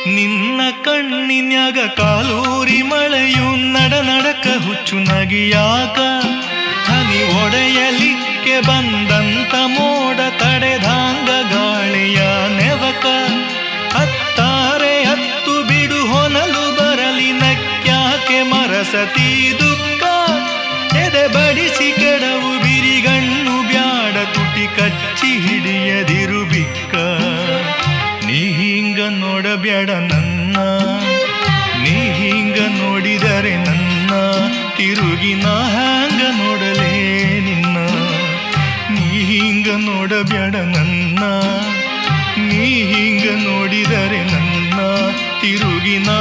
ನಿನ್ನ ಕಣ್ಣಿನ್ಯಾಗ ಕಾಲೂರಿ ಮಳೆಯು ನಡಕ ಹುಚ್ಚು ನಗಿಯಾಕ ಹನಿ ಒಡೆಯಲಿಕ್ಕೆ ಬಂದಂತ ಮೋಡ ತಡೆದಾಂಗ ಗಾಳಿಯ ನೆವಕ ಹತ್ತಾರೆ ಹತ್ತು ಬಿಡು ಹೊನಲು ಬರಲಿ ನಕ್ಯಾಕೆ ಮರಸತಿ ದುಃಖ ಎದೆ ಬಡಿಸಿ ಕೆಡವು ಬಿರಿಗಣ್ಣು ಬ್ಯಾಡ ತುಟಿ ಕಚ್ಚಿ ಹಿಡಿಯದಿರು ಬಿಕ್ಕ ನೀ ಹಿಂಗ ನೋಡಬ್ಯಾಡ ನನ್ನ ನೀ ಹಿಂಗ ನೋಡಿದರೆ ನನ್ನ ತಿರುಗಿ ನಾ ಹ್ಯಾಂಗ ನೋಡಲೇ ನಿನ್ನ ನೀ ಹಿಂಗ ನೋಡಬ್ಯಾಡ ನನ್ನ ನೀ ಹಿಂಗ ನೋಡಿದರೆ ನನ್ನ ತಿರುಗಿ ನಾ